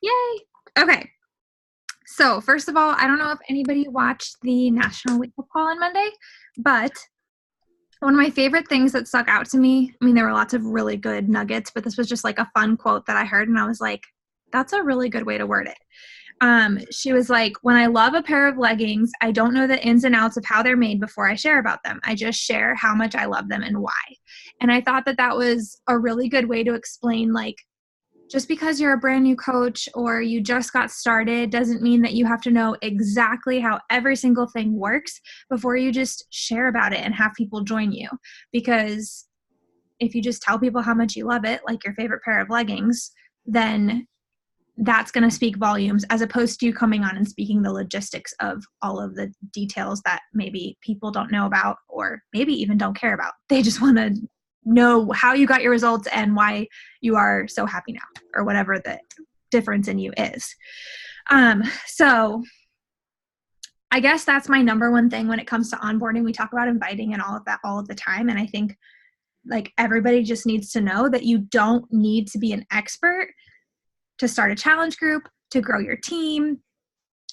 Yay. Okay. So first of all, I don't know if anybody watched the National Wake Up Call on Monday, but one of my favorite things that stuck out to me, I mean, there were lots of really good nuggets, but this was just like a fun quote that I heard, and I was like, that's a really good way to word it. She was like, when I love a pair of leggings, I don't know the ins and outs of how they're made before I share about them. I just share how much I love them and why. And I thought that that was a really good way to explain, like, just because you're a brand new coach or you just got started doesn't mean that you have to know exactly how every single thing works before you just share about it and have people join you. Because if you just tell people how much you love it, like your favorite pair of leggings, then that's going to speak volumes, as opposed to you coming on and speaking the logistics of all of the details that maybe people don't know about or maybe even don't care about. They just want to know how you got your results and why you are so happy now, or whatever the difference in you is. So I guess that's my number one thing when it comes to onboarding. We talk about inviting and all of that all of the time. And I think like everybody just needs to know that you don't need to be an expert to start a challenge group, to grow your team.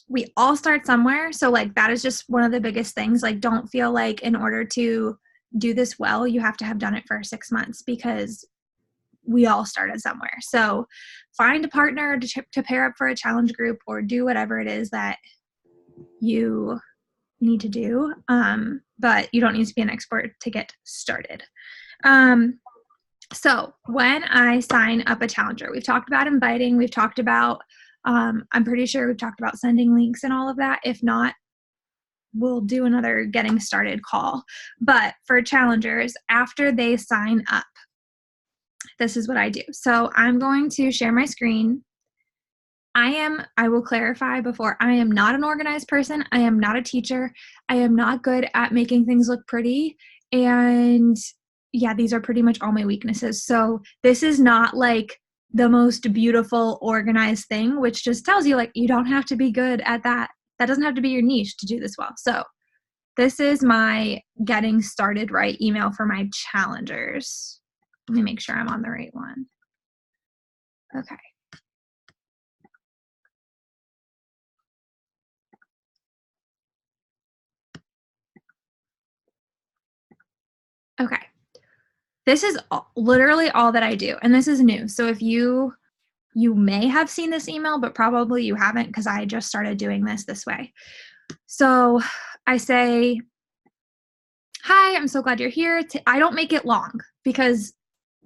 We all start somewhere. So like that is just one of the biggest things. Like don't feel like in order to do this well, you have to have done it for 6 months, because we all started somewhere. So find a partner to pair up for a challenge group, or do whatever it is that you need to do. But you don't need to be an expert to get started. So when I sign up a challenger, we've talked about inviting, we've talked about, I'm pretty sure we've talked about sending links and all of that. If not, we'll do another getting started call. But for challengers, after they sign up, this is what I do. So I'm going to share my screen. I will clarify before, I am not an organized person. I am not a teacher. I am not good at making things look pretty. And yeah, these are pretty much all my weaknesses. So this is not like the most beautiful organized thing, which just tells you like you don't have to be good at that. That doesn't have to be your niche to do this well. So this is my getting started right email for my challengers. Let me make sure I'm on the right one. Okay. Okay. This is literally all that I do, and this is new. So if you may have seen this email, but probably you haven't, because I just started doing this way. So I say, hi, I'm so glad you're here. I don't make it long, because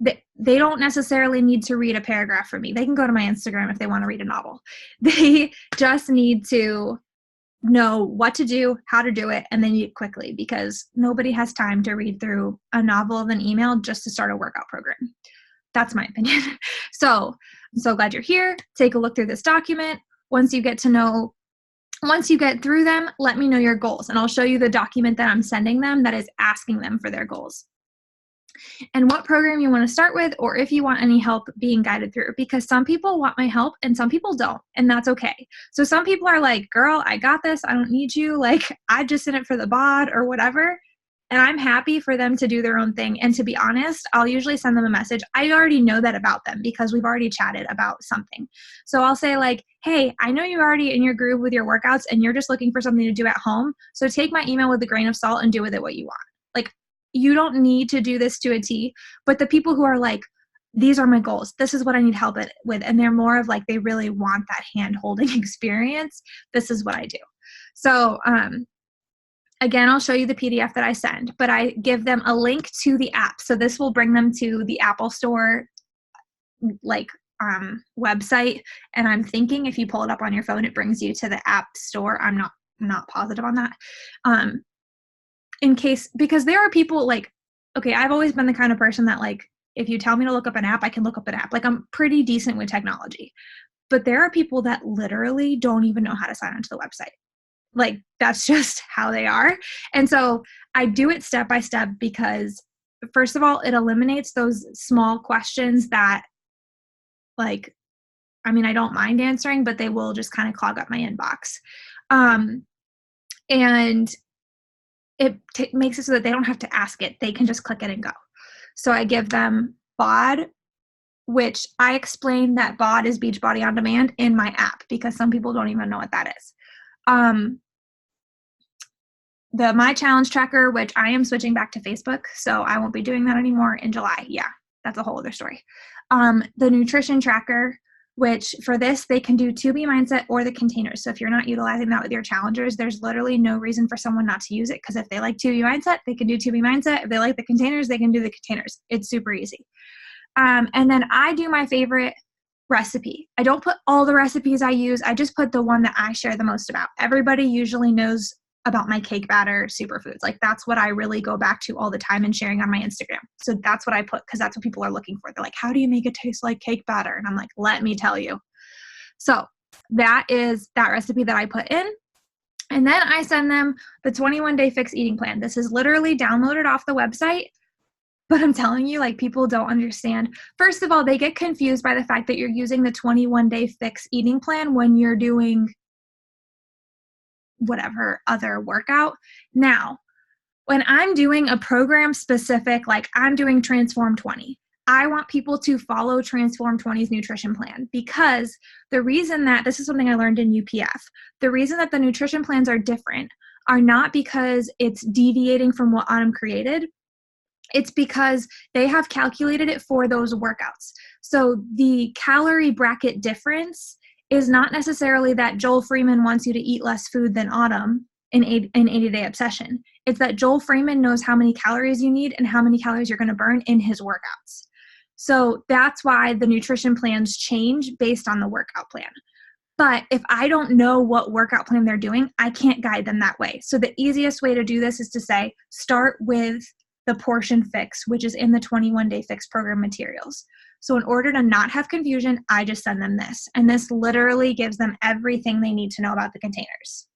they don't necessarily need to read a paragraph from me. They can go to my Instagram if they want to read a novel. They just need to know what to do, how to do it, and then eat quickly, because nobody has time to read through a novel of an email just to start a workout program. That's my opinion. So I'm so glad you're here. Take a look through this document. Once you get through them, let me know your goals, and I'll show you the document that I'm sending them that is asking them for their goals and what program you want to start with, or if you want any help being guided through, because some people want my help and some people don't, and that's okay. So some people are like, girl, I got this, I don't need you, like I just in it for the bod or whatever, and I'm happy for them to do their own thing. And to be honest, I'll usually send them a message. I already know that about them because we've already chatted about something. So I'll say like, hey, I know you're already in your groove with your workouts and you're just looking for something to do at home, so take my email with a grain of salt and do with it what you want. Like, you don't need to do this to a T, but the people who are like, these are my goals, this is what I need help with, and they're more of like, they really want that hand-holding experience, this is what I do. So again, I'll show you the PDF that I send, but I give them a link to the app. So this will bring them to the Apple Store like website, and I'm thinking if you pull it up on your phone, it brings you to the App Store. I'm not positive on that. In case, because there are people like, okay, I've always been the kind of person that like, if you tell me to look up an app, I can look up an app. Like I'm pretty decent with technology, but there are people that literally don't even know how to sign onto the website. Like that's just how they are. And so I do it step by step, because first of all, it eliminates those small questions that like, I mean, I don't mind answering, but they will just kind of clog up my inbox. And it makes it so that they don't have to ask it. They can just click it and go. So I give them BOD which I explained that BOD is Beachbody On Demand in my app because some people don't even know what that is. The My Challenge Tracker, which I am switching back to Facebook, so I won't be doing that anymore in July. Yeah, that's a whole other story. The Nutrition Tracker, which for this, they can do 2B Mindset or the containers. So if you're not utilizing that with your challengers, there's literally no reason for someone not to use it, because if they like 2B Mindset, they can do 2B Mindset. If they like the containers, they can do the containers. It's super easy. And then I do my favorite recipe. I don't put all the recipes I use. I just put the one that I share the most about. Everybody usually knows about my cake batter superfoods. Like that's what I really go back to all the time and sharing on my Instagram. So that's what I put, because that's what people are looking for. They're like, how do you make it taste like cake batter? And I'm like, let me tell you. So that is that recipe that I put in. And then I send them the 21-day fixed eating plan. This is literally downloaded off the website. But I'm telling you, like, people don't understand. First of all, they get confused by the fact that you're using the 21-day fixed eating plan when you're doing whatever other workout. Now, when I'm doing a program specific, like I'm doing Transform 20, I want people to follow Transform 20's nutrition plan, because the reason that, this is something I learned in UPF, the reason that the nutrition plans are different are not because it's deviating from what Autumn created. It's because they have calculated it for those workouts. So the calorie bracket difference is not necessarily that Joel Freeman wants you to eat less food than Autumn in 80-day obsession. It's that Joel Freeman knows how many calories you need and how many calories you're going to burn in his workouts. So that's why the nutrition plans change based on the workout plan. But if I don't know what workout plan they're doing, I can't guide them that way. So the easiest way to do this is to say, start with the portion fix, which is in the 21-day fix program materials. So in order to not have confusion, I just send them this. And this literally gives them everything they need to know about the containers.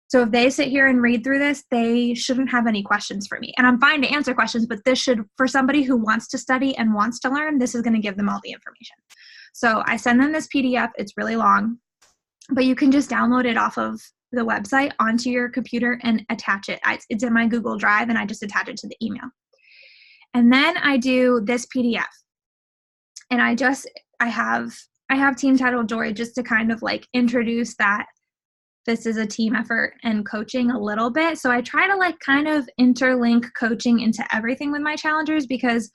So if they sit here and read through this, they shouldn't have any questions for me. And I'm fine to answer questions, but this should, for somebody who wants to study and wants to learn, this is going to give them all the information. So I send them this PDF. It's really long, but you can just download it off of the website onto your computer and attach it. It's in my Google Drive, and I just attach it to the email. And then I do this PDF. And I have Team Tidal Joy just to kind of like introduce that this is a team effort and coaching a little bit. So I try to like kind of interlink coaching into everything with my challengers, because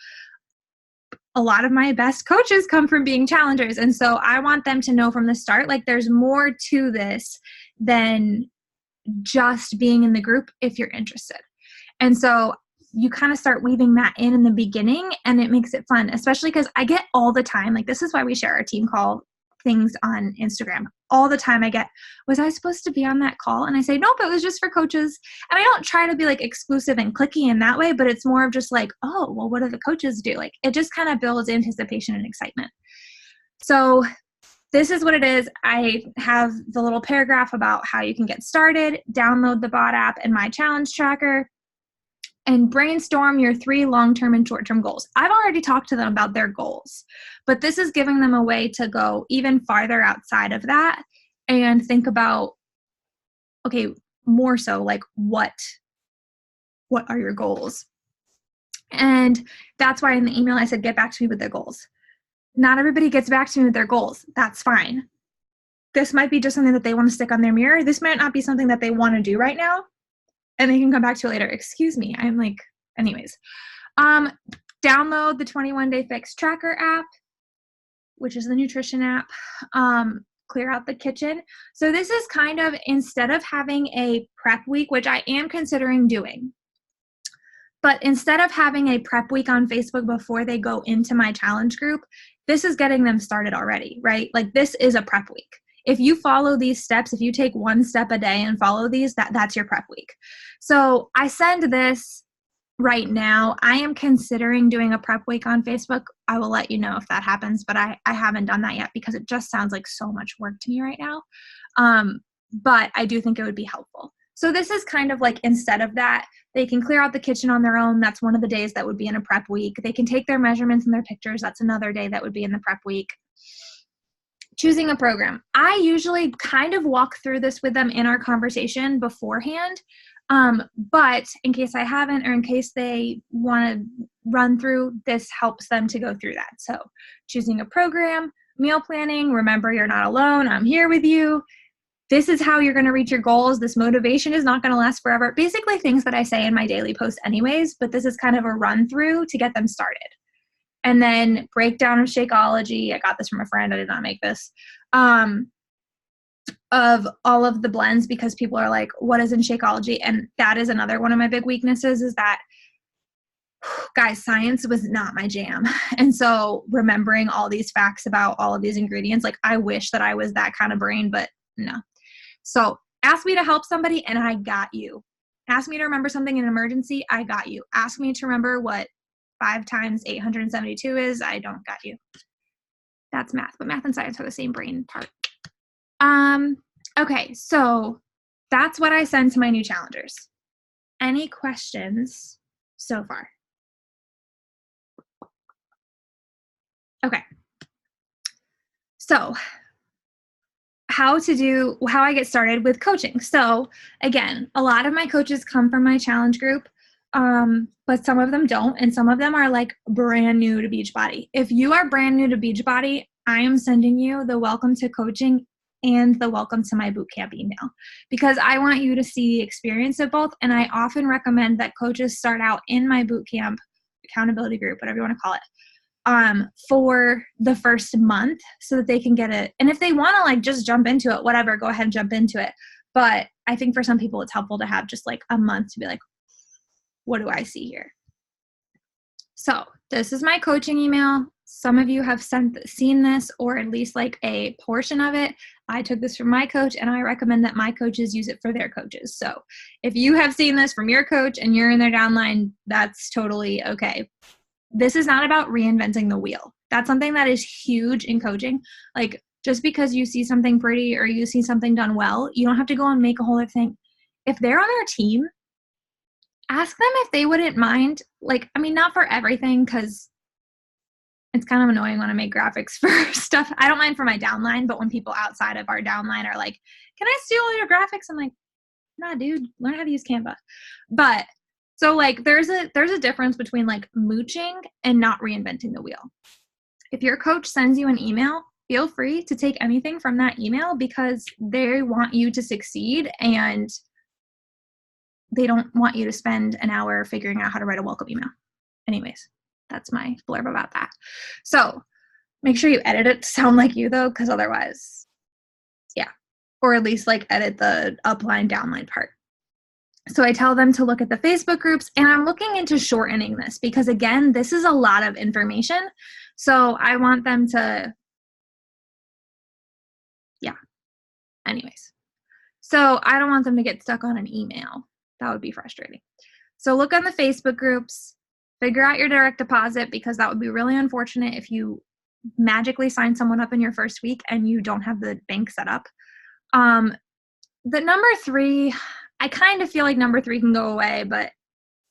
a lot of my best coaches come from being challengers. And so I want them to know from the start, like there's more to this than just being in the group if you're interested. And so you kind of start weaving that in the beginning, and it makes it fun, especially because I get all the time, like this is why we share our team call things on Instagram. All the time I get, was I supposed to be on that call? And I say, nope, it was just for coaches. And I don't try to be like exclusive and clicky in that way, but it's more of just like, oh, well, what do the coaches do? Like it just kind of builds anticipation and excitement. So this is what it is. I have the little paragraph about how you can get started, download the BOD app and My Challenge Tracker, and brainstorm your 3 long-term and short-term goals. I've already talked to them about their goals, but this is giving them a way to go even farther outside of that and think about, okay, more so like what are your goals? And that's why in the email I said, get back to me with their goals. Not everybody gets back to me with their goals. That's fine. This might be just something that they want to stick on their mirror. This might not be something that they want to do right now, and they can come back to it later. Excuse me. I'm like, anyways. Download the 21-day fix tracker app, which is the nutrition app. Clear out the kitchen. So this is kind of, instead of having a prep week, which I am considering doing, but instead of having a prep week on Facebook before they go into my challenge group, this is getting them started already, right? Like this is a prep week. If you follow these steps, if you take 1 step a day and follow these, that's your prep week. So I send this right now. I am considering doing a prep week on Facebook. I will let you know if that happens, but I haven't done that yet because it just sounds like so much work to me right now. But I do think it would be helpful. So this is kind of like, instead of that, they can clear out the kitchen on their own. That's one of the days that would be in a prep week. They can take their measurements and their pictures. That's another day that would be in the prep week. Choosing a program. I usually kind of walk through this with them in our conversation beforehand. But in case I haven't, or in case they want to run through, this helps them to go through that. So choosing a program, meal planning, remember you're not alone, I'm here with you. This is how you're going to reach your goals. This motivation is not going to last forever. Basically things that I say in my daily post anyways, but this is kind of a run through to get them started. And then breakdown of Shakeology. I got this from a friend. I did not make this. Of all of the blends, because people are like, what is in Shakeology? And that is another one of my big weaknesses, is that, guys, science was not my jam. And so remembering all these facts about all of these ingredients, like I wish that I was that kind of brain, but no. So ask me to help somebody and I got you. Ask me to remember something in an emergency, I got you. Ask me to remember what 5 times 872 is, I don't got you. That's math, but math and science are the same brain part. Okay, so that's what I send to my new challengers. Any questions so far? Okay. So how I get started with coaching. So again, a lot of my coaches come from my challenge group, but some of them don't, and some of them are like brand new to Beachbody. If you are brand new to Beachbody, I am sending you the welcome to coaching and the welcome to my bootcamp email, because I want you to see the experience of both. And I often recommend that coaches start out in my bootcamp, accountability group, whatever you want to call it, for the first month, so that they can get it. And if they want to like just jump into it, whatever, go ahead and jump into it. But I think for some people it's helpful to have just like a month to be like, what do I see here? So this is my coaching email. Some of you have seen this, or at least like a portion of it. I took this from my coach, and I recommend that my coaches use it for their coaches. So if you have seen this from your coach and you're in their downline, that's totally okay. This is not about reinventing the wheel. That's something that is huge in coaching. Like, just because you see something pretty or you see something done well, you don't have to go and make a whole other thing. If they're on our team, ask them if they wouldn't mind. Like, I mean, not for everything, because it's kind of annoying when I make graphics for stuff. I don't mind for my downline, but when people outside of our downline are like, can I steal all your graphics? I'm like, nah, dude, learn how to use Canva. But so like there's a difference between like mooching and not reinventing the wheel. If your coach sends you an email, feel free to take anything from that email, because they want you to succeed and they don't want you to spend an hour figuring out how to write a welcome email. Anyways, that's my blurb about that. So make sure you edit it to sound like you though, because otherwise, yeah. Or at least like edit the upline downline part. So I tell them to look at the Facebook groups, and I'm looking into shortening this because, again, this is a lot of information. So I want them to, yeah. Anyways, so I don't want them to get stuck on an email. That would be frustrating. So look on the Facebook groups, figure out your direct deposit, because that would be really unfortunate if you magically sign someone up in your first week and you don't have the bank set up. The number 3, I kind of feel like number 3 can go away, but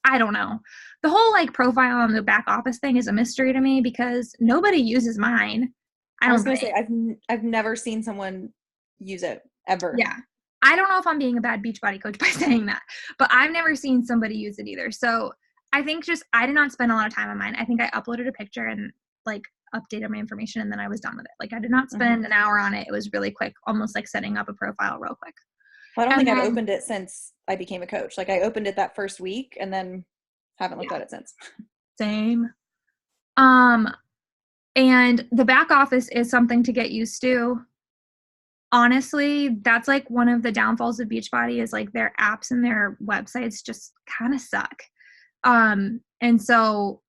I don't know. The whole like profile on the back office thing is a mystery to me, because nobody uses mine. I was going to say, I've never seen someone use it ever. Yeah. I don't know if I'm being a bad Beachbody coach by saying that, but I've never seen somebody use it either. So I think I did not spend a lot of time on mine. I think I uploaded a picture and like updated my information, and then I was done with it. Like I did not spend an hour on it. It was really quick, almost like setting up a profile real quick. Well, I don't think I've opened it since I became a coach. Like I opened it that first week and then haven't looked at it since. Same. And the back office is something to get used to. Honestly, that's like one of the downfalls of Beachbody, is like their apps and their websites just kind of suck. And so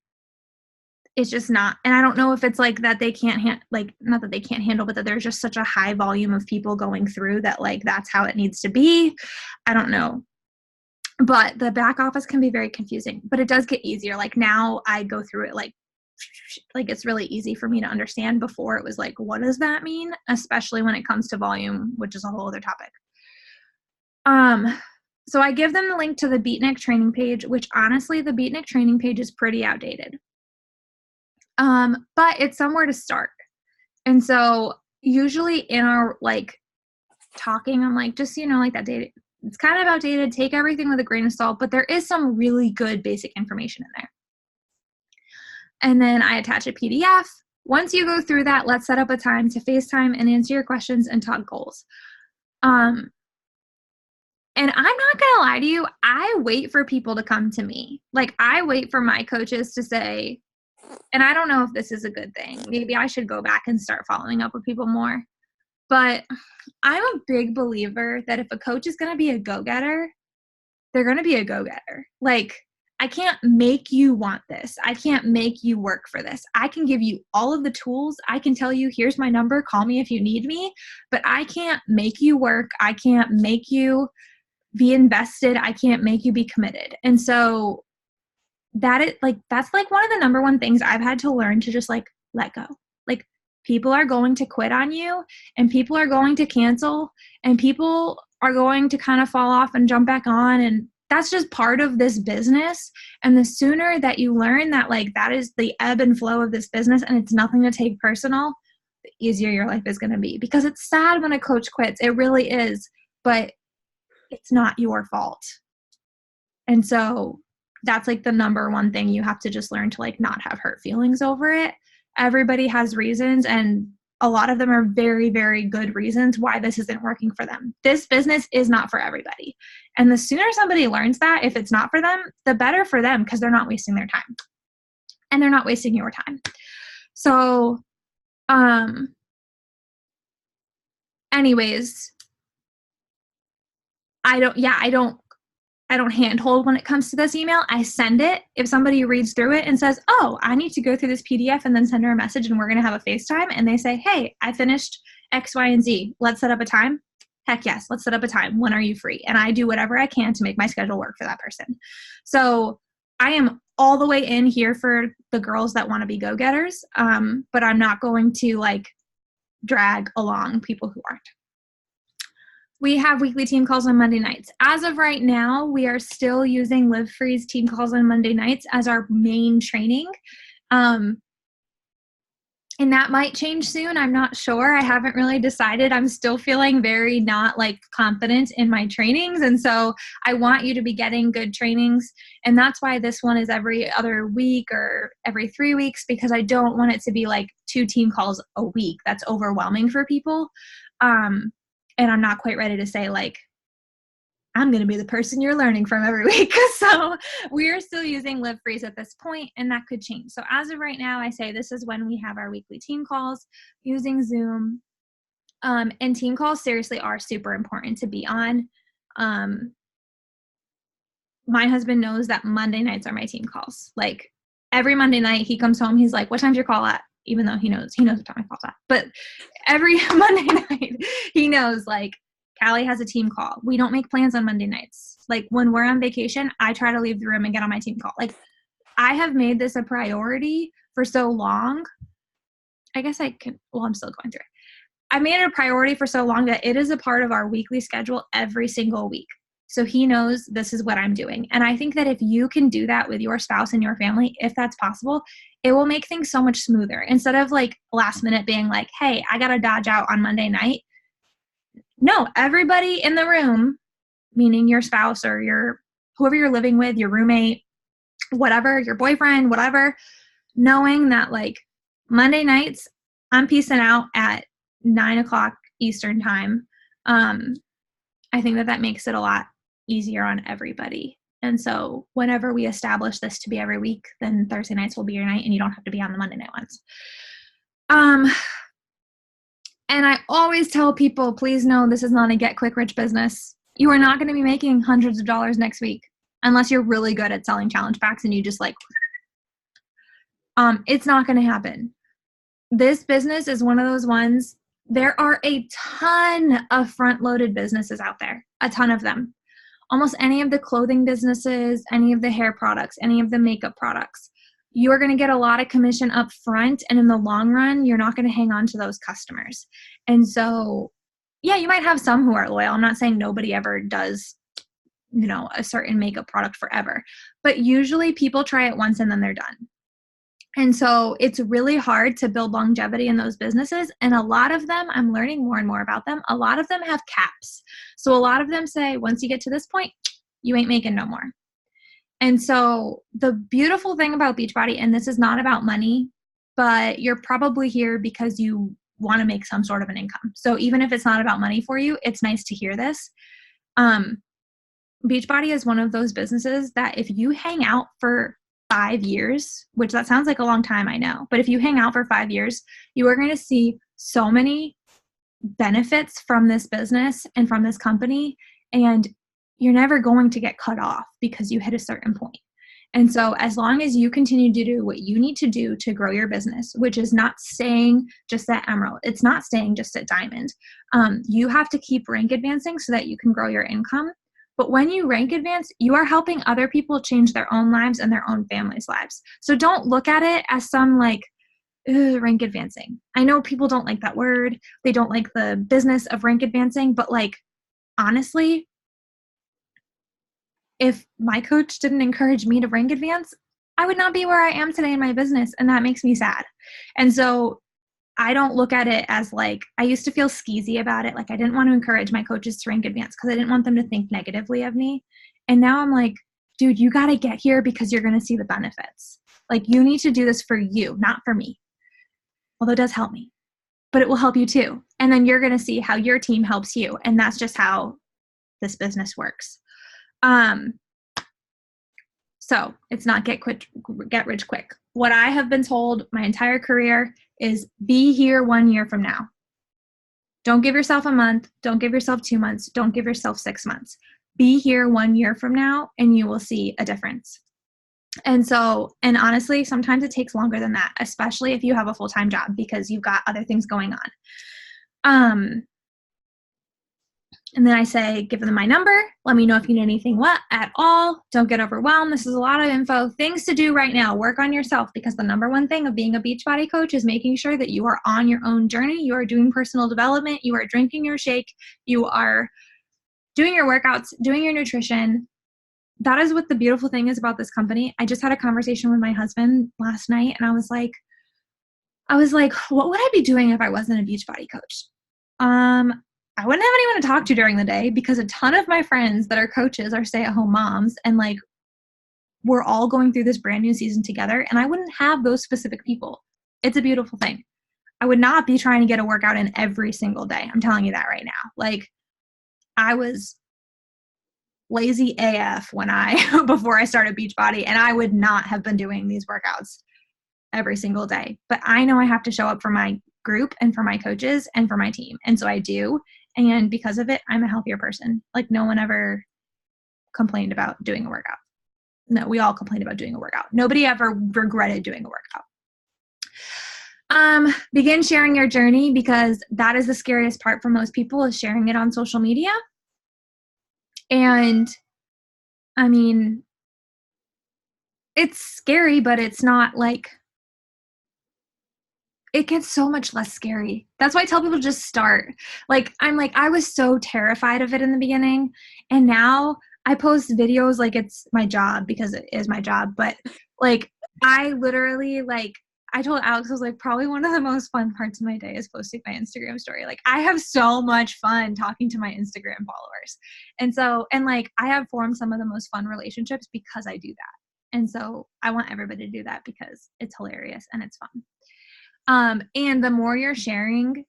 it's just not, and I don't know if it's like that they can't not that they can't handle, but that there's just such a high volume of people going through that like that's how it needs to be. I don't know. But the back office can be very confusing, but it does get easier. Like now I go through it like it's really easy for me to understand. Before it was like, what does that mean? Especially when it comes to volume, which is a whole other topic. So I give them the link to the Beatnik training page, which honestly, the Beatnik training page is pretty outdated. But it's somewhere to start. And so usually in our like talking, I'm like, just, like that It's kind of outdated. Take everything with a grain of salt, but there is some really good basic information in there. And then I attach a PDF. Once you go through that, let's set up a time to FaceTime and answer your questions and talk goals. And I'm not going to lie to you, I wait for people to come to me. Like, I wait for my coaches to say, and I don't know if this is a good thing. Maybe I should go back and start following up with people more. But I'm a big believer that if a coach is going to be a go-getter, they're going to be a go-getter. Like, I can't make you want this. I can't make you work for this. I can give you all of the tools. I can tell you, here's my number, call me if you need me, but I can't make you work. I can't make you be invested. I can't make you be committed. And so that's like one of the number one things I've had to learn to just like let go. Like, people are going to quit on you, and people are going to cancel, and people are going to kind of fall off and jump back on. And that's just part of this business. And the sooner that you learn that, like, that is the ebb and flow of this business and it's nothing to take personal, the easier your life is going to be. Because it's sad when a coach quits. It really is. But it's not your fault. And so that's like the number one thing you have to just learn to like not have hurt feelings over it. Everybody has reasons, and a lot of them are very, very good reasons why this isn't working for them. This business is not for everybody. And the sooner somebody learns that, if it's not for them, the better for them, because they're not wasting their time. And they're not wasting your time. So, anyways, I don't handhold when it comes to this email. I send it. If somebody reads through it and says, oh, I need to go through this PDF and then send her a message and we're going to have a FaceTime, and they say, hey, I finished X, Y, and Z. Let's set up a time. Heck yes, let's set up a time. When are you free? And I do whatever I can to make my schedule work for that person. So I am all the way in here for the girls that want to be go-getters, but I'm not going to like drag along people who aren't. We have weekly team calls on Monday nights. As of right now, we are still using Live Free's team calls on Monday nights as our main training. And that might change soon. I'm not sure. I haven't really decided. I'm still feeling very not like confident in my trainings. And so I want you to be getting good trainings. And that's why this one is every other week or every 3 weeks, because I don't want it to be like 2 team calls a week. That's overwhelming for people. And I'm not quite ready to say, like, I'm going to be the person you're learning from every week. So we're still using Live Freeze at this point, and that could change. So as of right now, I say this is when we have our weekly team calls using Zoom. And team calls seriously are super important to be on. My husband knows that Monday nights are my team calls. Like, every Monday night he comes home, he's like, what time's your call at? Even though he knows what time my call's at. But every Monday night, he knows, like, Callie has a team call. We don't make plans on Monday nights. Like, when we're on vacation, I try to leave the room and get on my team call. Like, I have made this a priority for so long. I guess I'm still going through it. I made it a priority for so long that it is a part of our weekly schedule every single week. So he knows this is what I'm doing. And I think that if you can do that with your spouse and your family, if that's possible, it will make things so much smoother. Instead of like last minute being like, hey, I got to dodge out on Monday night. No, everybody in the room, meaning your spouse or whoever you're living with, your roommate, whatever, your boyfriend, whatever, knowing that like Monday nights, I'm peacing out at 9:00 Eastern time. I think that makes it a lot easier on everybody. And so whenever we establish this to be every week, then Thursday nights will be your night and you don't have to be on the Monday night ones. And I always tell people, please know this is not a get quick rich business. You are not going to be making hundreds of dollars next week unless you're really good at selling challenge packs and you just like, it's not going to happen. This business is one of those ones. There are a ton of front-loaded businesses out there, a ton of them. Almost any of the clothing businesses, any of the hair products, any of the makeup products, you're going to get a lot of commission up front, and in the long run, you're not going to hang on to those customers. And so, yeah, you might have some who are loyal. I'm not saying nobody ever does, a certain makeup product forever, but usually people try it once and then they're done. And so it's really hard to build longevity in those businesses. And a lot of them, I'm learning more and more about them. A lot of them have caps. So a lot of them say, once you get to this point, you ain't making no more. And so the beautiful thing about Beachbody, and this is not about money, but you're probably here because you want to make some sort of an income. So even if it's not about money for you, it's nice to hear this. Beachbody is one of those businesses that if you hang out for 5 years, which that sounds like a long time, I know, but if you hang out for 5 years, you are going to see so many benefits from this business and from this company, and you're never going to get cut off because you hit a certain point. And so as long as you continue to do what you need to do to grow your business, which is not staying just at Emerald, it's not staying just at Diamond, you have to keep rank advancing so that you can grow your income. But when you rank advance, you are helping other people change their own lives and their own families' lives. So don't look at it as some like, rank advancing. I know people don't like that word. They don't like the business of rank advancing, but like, honestly, if my coach didn't encourage me to rank advance, I would not be where I am today in my business. And that makes me sad. And so I don't look at it as like, I used to feel skeezy about it. Like I didn't want to encourage my coaches to rank advance because I didn't want them to think negatively of me. And now I'm like, dude, you got to get here because you're going to see the benefits. Like you need to do this for you, not for me. Although it does help me, but it will help you too. And then you're going to see how your team helps you. And that's just how this business works. So it's not get rich quick. What I have been told my entire career is be here 1 year from now. Don't give yourself a month. Don't give yourself 2 months. Don't give yourself 6 months. Be here 1 year from now and you will see a difference. And so, and honestly, sometimes it takes longer than that, especially if you have a full-time job because you've got other things going on. And then I say, give them my number. Let me know if you need anything at all. Don't get overwhelmed. This is a lot of info. Things to do right now. Work on yourself because the number one thing of being a Beachbody coach is making sure that you are on your own journey. You are doing personal development. You are drinking your shake. You are doing your workouts, doing your nutrition. That is what the beautiful thing is about this company. I just had a conversation with my husband last night and I was like, what would I be doing if I wasn't a Beachbody coach? I wouldn't have anyone to talk to during the day because a ton of my friends that are coaches are stay-at-home moms and like we're all going through this brand new season together and I wouldn't have those specific people. It's a beautiful thing. I would not be trying to get a workout in every single day. I'm telling you that right now. Like I was lazy AF before I started Beachbody and I would not have been doing these workouts every single day. But I know I have to show up for my group and for my coaches and for my team. And so I do. And because of it, I'm a healthier person. Like no one ever complained about doing a workout. No, we all complained about doing a workout. Nobody ever regretted doing a workout. Begin sharing your journey because that is the scariest part for most people is sharing it on social media. And I mean, it's scary, but it's not like, it gets so much less scary. That's why I tell people just start. Like, I was so terrified of it in the beginning. And now I post videos like it's my job because it is my job. But like, I literally I told Alex, I was like, probably one of the most fun parts of my day is posting my Instagram story. Like I have so much fun talking to my Instagram followers. And so, and like, I have formed some of the most fun relationships because I do that. And so I want everybody to do that because it's hilarious and it's fun. And the more you're sharing,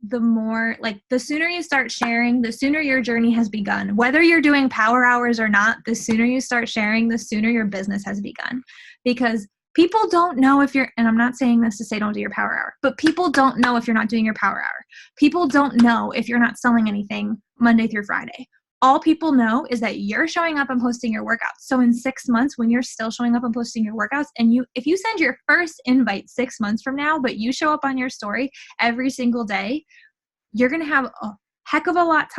the more like the sooner you start sharing, the sooner your journey has begun. Whether you're doing power hours or not, the sooner you start sharing, the sooner your business has begun. Because people don't know if you're, and I'm not saying this to say don't do your power hour, but people don't know if you're not doing your power hour. People don't know if you're not selling anything Monday through Friday. All people know is that you're showing up and posting your workouts. So in 6 months, when you're still showing up and posting your workouts, and if you send your first invite 6 months from now, but you show up on your story every single day, you're going to have a heck of a lot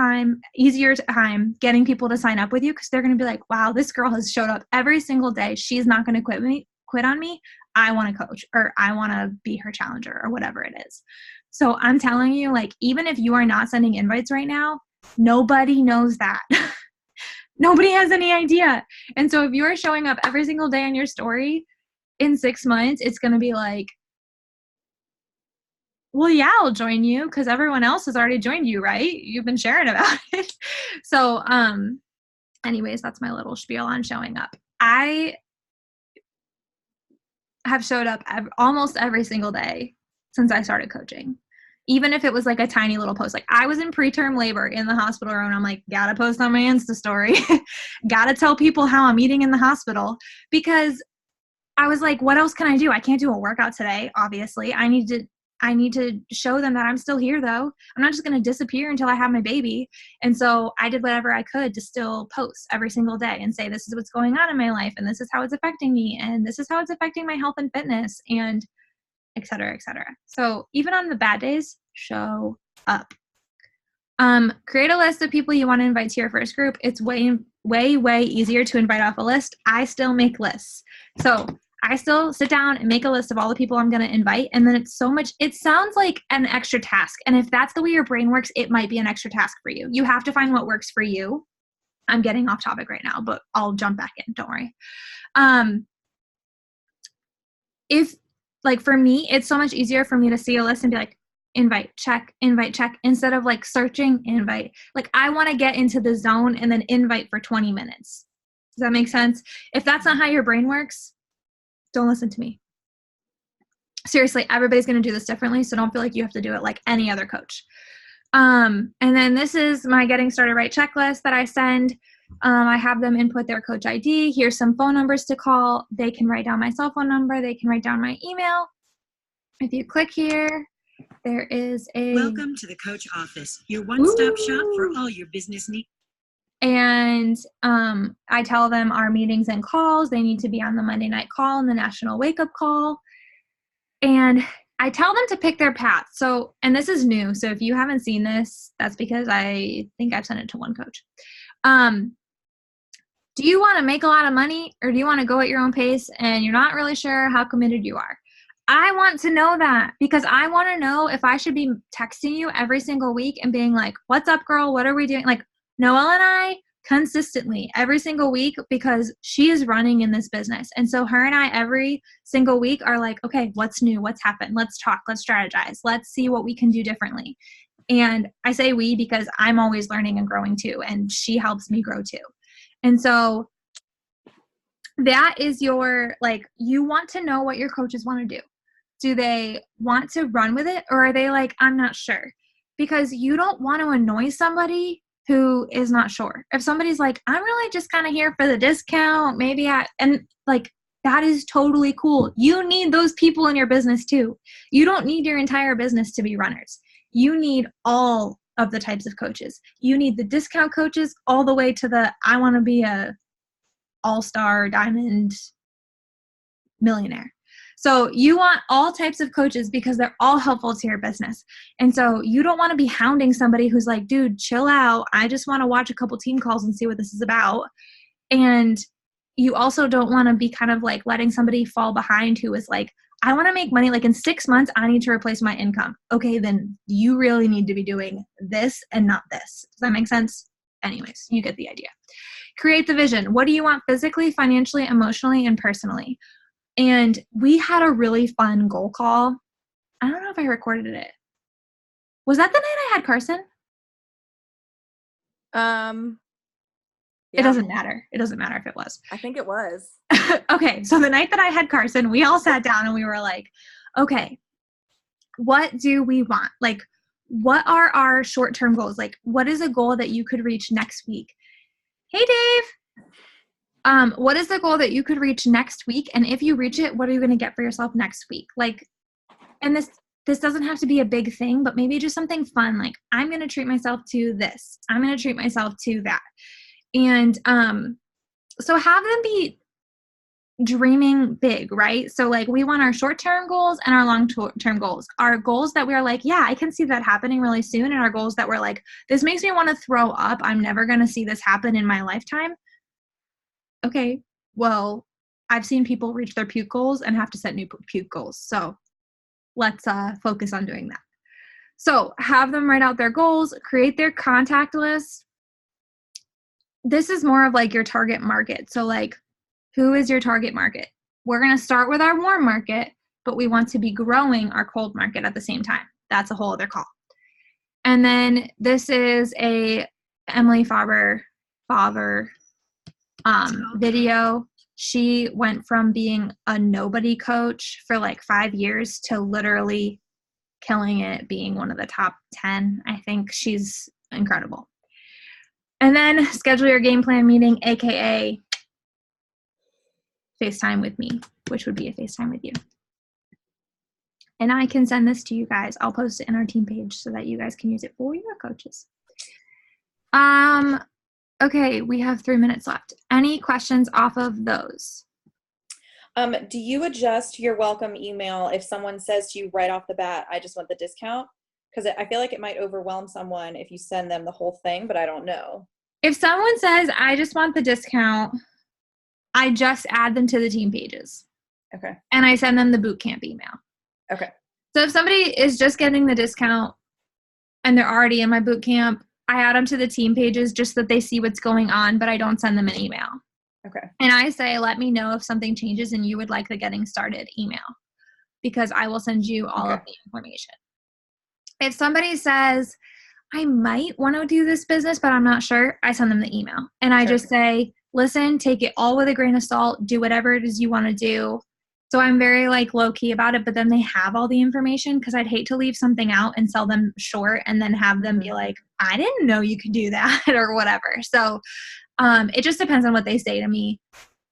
easier time getting people to sign up with you because they're going to be like, wow, this girl has showed up every single day. She's not going to quit on me. I want to coach or I want to be her challenger or whatever it is. So I'm telling you, like, even if you are not sending invites right now, nobody knows that. Nobody has any idea. And so if you're showing up every single day on your story, in 6 months, it's going to be like, well, yeah, I'll join you because everyone else has already joined you, right? You've been sharing about it. So, anyways, that's my little spiel on showing up. I have showed up almost every single day since I started coaching. Even if it was like a tiny little post. Like I was in preterm labor in the hospital room. I'm like, gotta post on my Insta story. Gotta tell people how I'm eating in the hospital, because I was like, what else can I do? I can't do a workout today, obviously. I need to show them that I'm still here, though. I'm not just going to disappear until I have my baby. And so I did whatever I could to still post every single day and say, this is what's going on in my life, and this is how it's affecting me, and this is how it's affecting my health and fitness, and et cetera, et cetera. So even on the bad days, show up. Create a list of people you want to invite to your first group. It's way, way, way easier to invite off a list. I still make lists. So I still sit down and make a list of all the people I'm going to invite. And then it sounds like an extra task. And if that's the way your brain works, it might be an extra task for you. You have to find what works for you. I'm getting off topic right now, but I'll jump back in. Don't worry. If like for me, it's so much easier for me to see a list and be like, invite, check, instead of like searching, invite. Like I want to get into the zone and then invite for 20 minutes. Does that make sense? If that's not how your brain works, don't listen to me. Seriously, everybody's going to do this differently, so don't feel like you have to do it like any other coach. And then this is my getting started right checklist that I send. I have them input their coach ID. Here's some phone numbers to call. They can write down my cell phone number. They can write down my email. If you click here, there is a... Welcome to the Coach Office, your one-stop shop for all your business needs. And I tell them our meetings and calls. They need to be on the Monday night call and the national wake-up call. And I tell them to pick their path. So, and this is new. So if you haven't seen this, that's because I think I've sent it to one coach. Do you want to make a lot of money, or do you want to go at your own pace and you're not really sure how committed you are? I want to know that, because I want to know if I should be texting you every single week and being like, what's up, girl? What are we doing? Like Noelle and I consistently every single week, because she is running in this business. And so her and I every single week are like, okay, what's new? What's happened? Let's talk. Let's strategize. Let's see what we can do differently. And I say we because I'm always learning and growing too. And she helps me grow too. And so that is your, like, you want to know what your coaches want to do. Do they want to run with it, or are they like, I'm not sure? Because you don't want to annoy somebody who is not sure. If somebody's like, I'm really just kind of here for the discount, and like, that is totally cool. You need those people in your business too. You don't need your entire business to be runners. You need all of the types of coaches. You need the discount coaches all the way to the, I want to be a all-star diamond millionaire. So you want all types of coaches because they're all helpful to your business. And so you don't want to be hounding somebody who's like, dude, chill out. I just want to watch a couple team calls and see what this is about. And you also don't want to be kind of like letting somebody fall behind who is like, I want to make money. Like in 6 months, I need to replace my income. Okay, then you really need to be doing this and not this. Does that make sense? Anyways, you get the idea. Create the vision. What do you want physically, financially, emotionally, and personally? And we had a really fun goal call. I don't know if I recorded it. Was that the night I had Carson? Yeah. It doesn't matter. It doesn't matter if it was. I think it was. Okay, so the night that I had Carson, we all sat down and we were like, okay, what do we want? Like, what are our short-term goals? Like, what is a goal that you could reach next week? Hey, Dave. What is the goal that you could reach next week? And if you reach it, what are you going to get for yourself next week? Like, and this doesn't have to be a big thing, but maybe just something fun. Like, I'm going to treat myself to this. I'm going to treat myself to that. And so have them be dreaming big, right? So like we want our short-term goals and our long-term goals. Our goals that we're like, yeah, I can see that happening really soon. And our goals that we're like, this makes me want to throw up. I'm never going to see this happen in my lifetime. Okay, well, I've seen people reach their puke goals and have to set new puke goals. So let's focus on doing that. So have them write out their goals, create their contact list. This is more of like your target market. So like, who is your target market? we're going to start with our warm market, but we want to be growing our cold market at the same time. That's a whole other call. And then this is a Emily Favre video. She went from being a nobody coach for like 5 years to literally killing it, being one of the top 10. I think she's incredible. And then schedule your game plan meeting, aka FaceTime with me, which would be a FaceTime with you. And I can send this to you guys. I'll post it in our team page so that you guys can use it for your coaches. Okay, we have 3 minutes left. Any questions off of those? Do you adjust your welcome email if someone says to you right off the bat, I just want the discount? Because I feel like it might overwhelm someone if you send them the whole thing, but I don't know. If someone says, I just want the discount, I just add them to the team pages. Okay. And I send them the boot camp email. Okay. So if somebody is just getting the discount and they're already in my boot camp, I add them to the team pages just so that they see what's going on, but I don't send them an email. Okay. And I say, let me know if something changes and you would like the getting started email, because I will send you all of the information. If somebody says, I might want to do this business, but I'm not sure, I send them the email. And I just say, listen, take it all with a grain of salt, do whatever it is you want to do. So I'm very like low key about it, but then they have all the information, because I'd hate to leave something out and sell them short and then have them be like, I didn't know you could do that or whatever. So it just depends on what they say to me.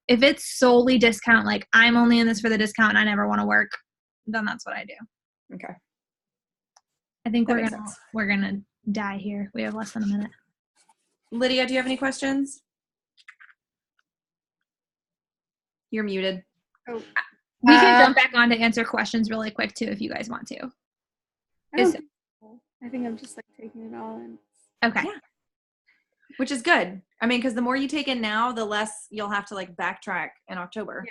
If it's solely discount, like I'm only in this for the discount and I never want to work, then that's what I do. Okay. I think That we're gonna die here. We have less than a minute. Lydia, do you have any questions? You're muted. Oh, We can jump back on to answer questions really quick too if you guys want to. I think I'm just like taking it all in. Okay. Yeah. Which is good. I mean, because the more you take in now, the less you'll have to like backtrack in October.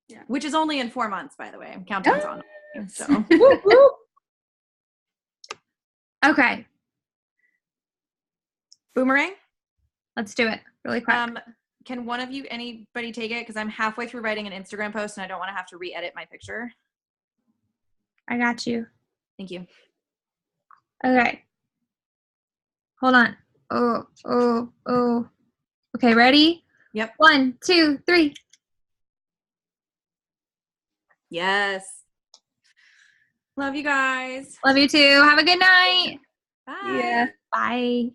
Yeah. Which is only in 4 months, by the way. Countdown's on. So. Whoop, whoop. Okay. Boomerang? Let's do it really quick. Can one of you, anybody take it? Because I'm halfway through writing an Instagram post and I don't want to have to re-edit my picture. I got you. Thank you. Okay. Hold on. Oh. Okay, ready? Yep. 1, 2, 3. Yes. Love you guys. Love you too. Have a good night. Bye. Yeah. Bye.